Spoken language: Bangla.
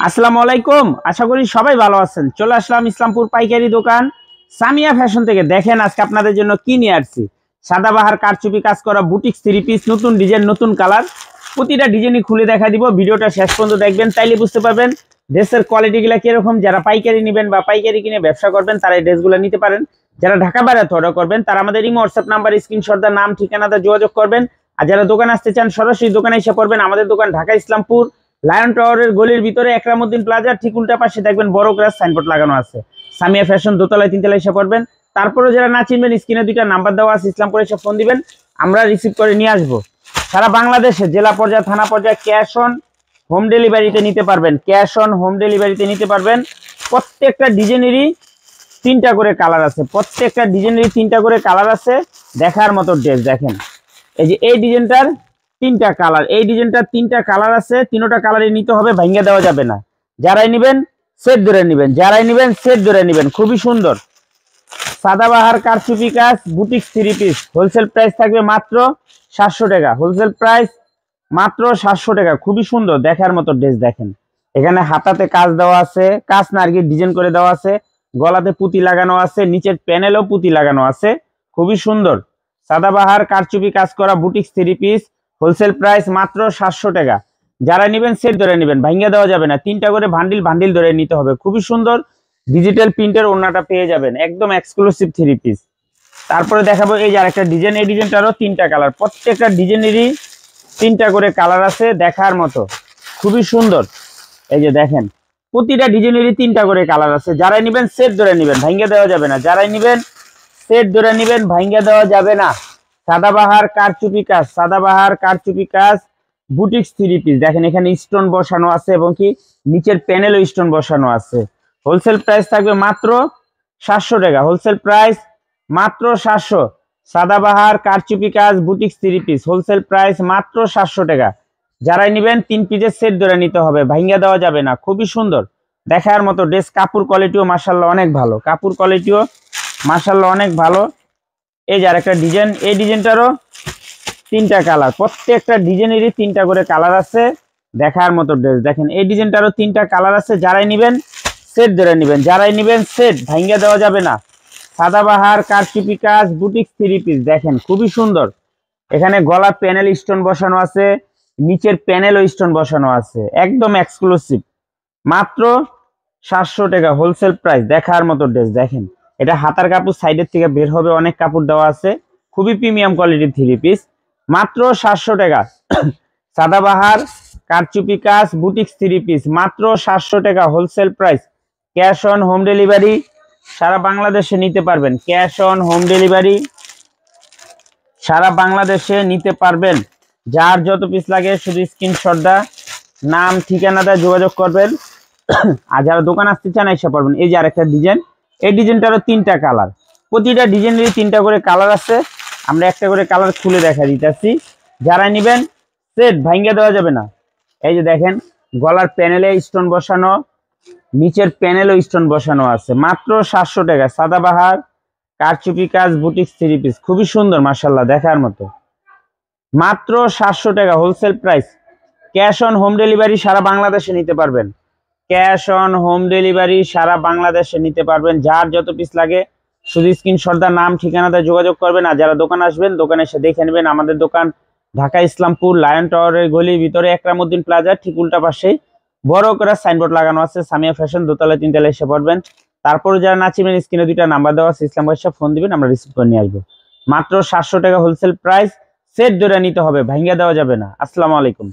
আসসালামু আলাইকুম। আশা করি সবাই ভালো আছেন। চলে আসলাম ইসলামপুর পাইকারি দোকান সামিয়া ফ্যাশন থেকে। দেখেন আজকে আপনাদের জন্য কি নিয়ে আসছি। সাদাবাহার কারচুপি কাজ করা বুটিক থ্রি পিস, নতুন ডিজাইন, নতুন কালার। প্রতিটা ডিজাইনই খুলে দেখা দিব। ভিডিওটা শেষ পর্যন্ত দেখবেন, তাইলে বুঝতে পারবেন ড্রেসের কোয়ালিটিগুলো কিরকম। যারা পাইকারি নেবেন বা পাইকারি কিনে ব্যবসা করবেন তারা এই ড্রেসগুলো নিতে পারেন। যারা ঢাকা বাইরে অর্ডার করবেন তারা আমাদের ইমো হোয়াটসঅ্যাপ নাম্বার স্ক্রিনশট দিয়ে নাম ঠিকানাতে যোগাযোগ করবেন। আর যারা দোকানে আসতে চান সরাসরি দোকানে এসে পড়বেন। আমাদের দোকান ঢাকা ইসলামপুর লায়ন টাওয়ারের গলির ভিতরে একরামউদ্দিন প্লাজার ঠিক উল্টা পাশে দেখবেন বড় করে সাইনবোর্ড লাগানো আছে, সামিয়া ফ্যাশন, দোতলায় তিনতলায় এসে পড়বেন। তারপরে যারা না চিনবেন স্ক্রিনে দুইটা নাম্বার দেওয়া আছে, ইসলামপুরে এসে ফোন দিবেন, আমরা রিসিভ করে নিয়ে আসবো। সারা বাংলাদেশে জেলা পর্যায়ে, থানা পর্যায়ে ক্যাশ অন হোম ডেলিভারিতে নিতে পারবেন। ক্যাশ অন হোম ডেলিভারিতে নিতে পারবেন। প্রত্যেকটা ডিজাইনেরই তিনটা করে কালার আছে, প্রত্যেকটা ডিজাইনেরই তিনটা করে কালার আছে। দেখার মতো ড্রেস দেখেন। এই যে এই ডিজাইনটার তিনটা কালার, এই ডিজাইনটার তিনটা কালার আছে। তিনটা কালারই নিতে হবে, ভাঙ্গা দেওয়া যাবে না। যারাই নেবেন সেট ধরে নেবেন, যারাই নেবেন সেট ধরে নেবেন। খুবই সুন্দর সাদাবাহার কারচুপি কাজ boutique three piece. Wholesale price থাকবে মাত্র 700 টাকা। হোলসেল প্রাইস মাত্র 700 টাকা। খুবই সুন্দর দেখার মতো ড্রেস দেখেন। এখানে হাতাতে কাজ দেওয়া আছে, কাজ না আর কি ডিজাইন করে দেওয়া আছে। গলাতে পুঁতি লাগানো আছে, নিচের প্যানেলও পুঁতি লাগানো আছে। খুবই সুন্দর সাদাবাহার কারচুপি কাজ করা boutique three piece. Wholesale price মাত্র 700 টাকা। যারা নেবেন সেট ধরে নেবেন, ভাঙ্গা দেওয়া যাবে না। তিনটা করে বান্ডিল বান্ডিল ধরে নিতে হবে। খুবই সুন্দর ডিজিটাল প্রিন্টের ওড়নাটা পেয়ে যাবেন, একদম এক্সক্লুসিভ থ্রি পিস। তারপরে দেখাবো এই যে আরেকটা ডিজাইন। এই ডিজাইনটারও তিনটা কালার, প্রত্যেকটা ডিজাইনেরই তিনটা করে কালার আছে। দেখার মতো খুবই সুন্দর। এই যে দেখেন প্রতিটা ডিজাইনেরই তিনটা করে কালার আছে। যারাই নেবেন সেট ধরে নেবেন, ভাঙ্গা দেওয়া যাবে না। যারাই নেবেন সেট ধরে নেবেন, ভাঙ্গা দেওয়া যাবে না। সাদাবাহার কারচুপি কাজ, সাদাবাহার কারচুপি কাজ বুটিক থ্রি পিস। দেখেন এখানে স্টোন বসানো আছে এবং কি নিচের প্যানেলও স্টোন বসানো আছে। হোলসেল প্রাইস থাকবে মাত্র 700 টাকা। হোলসেল প্রাইস মাত্র 700। সাদাবাহার কারচুপি কাজ boutique three piece, wholesale price মাত্র 700 টাকা। যারাই নেবেন 3 পিসের সেট ধরে নিতে হবে, ভাঙ্গা দেওয়া যাবে না। খুবই সুন্দর দেখার মতো ড্রেস। কাপড় কোয়ালিটিও মাশাআল্লাহ অনেক ভালো, কাপড় কোয়ালিটিও মাশাআল্লাহ অনেক ভালো। এই যে আরেকটা ডিজাইন, এই ডিজাইনটারও তিনটা কালার, প্রত্যেকটা ডিজাইনেরই তিনটা করে কালার আছে। দেখার মতো ড্রেস দেখেন। এই ডিজাইনটারও তিনটা কালার আছে। যারাই নেবেন সেট ধরে নেবেন, যারাই নেবেন সেট, ভাঙ্গা দেওয়া যাবে না। সাদাবাহার কারচুপি কাজ বুটিক থ্রি পিস দেখেন খুবই সুন্দর। এখানে গলা প্যানেল স্টোন বসানো আছে, নিচের প্যানেলও স্টোন বসানো আছে, একদম এক্সক্লুসিভ। মাত্র 700 টাকা হোলসেল প্রাইস। দেখার মতো ড্রেস দেখেন। এটা হাতার কাপড় সাইডের থেকে বের হবে, অনেক কাপড় দেওয়া আছে। খুবই প্রিমিয়াম কোয়ালিটির থ্রি পিস, মাত্র 700 টাকা। সাদাবাহার কারচুপি কাজ বুটিক থ্রি পিস মাত্র 700 টাকা wholesale price. Cash on home delivery সারা বাংলাদেশে নিতে পারবেন। ক্যাশ অন হোম ডেলিভারি সারা বাংলাদেশে নিতে পারবেন। যার যত পিস লাগে শুধু স্ক্রিনশট দা নাম ঠিকানা দা যোগাযোগ করবেন। আর যারা দোকান আসতে চান এসে পারবেন। এই যে আরেকটা ডিজাইন, এই ডিজাইনটারও তিনটা কালার, প্রতিটা ডিজাইনেরই তিনটা করে কালার আছে। আমরা একটা করে কালার খুলে দেখা দিতেছি। যারা নেবেন সেট, ভাঙ্গা দেওয়া যাবে না। এই যে দেখেন গলার প্যানেলে স্টোন বসানো, নিচের প্যানেলও স্টোন বসানো আছে। মাত্র 700 টাকা। সাদাবাহার কারচুপি কাজ বুটিক থ্রি পিস খুবই সুন্দর মাশাআল্লাহ দেখার মতো। মাত্র 700 টাকা wholesale price. Cash on home delivery সারা বাংলাদেশে নিতে পারবেন। ক্যাশ অন হোম ডেলিভারি সারা বাংলাদেশে নিতে পারবেন। যার যত পিস লাগে শুধু স্ক্রিনশট দা নাম ঠিকানাতে যোগাযোগ করবেন। আর যারা দোকান আসবেন দোকানে এসে দেখে নেবেন। আমাদের দোকান ঢাকা ইসলামপুর লায়ন টাওয়ারের গলির ভিতরে একরামউদ্দিন প্লাজার ঠিক উল্টা পাশে বড় করে সাইনবোর্ড লাগানো আছে, সামিয়া ফ্যাশন, দোতলা তিনতলায় এসে পড়বেন। তারপরে যারা না চিনবেন স্ক্রিনে দুইটা নাম্বার দেওয়া আছে, ইসলাম ভাইয়ের ফোন দিবেন, আমরা রিসিভ করে নিয়ে আসবো। মাত্র 700 টাকা হোলসেল প্রাইস। সেট ধরে নিতে হবে, ভাঙ্গা দেওয়া যাবে না। আসসালামু আলাইকুম।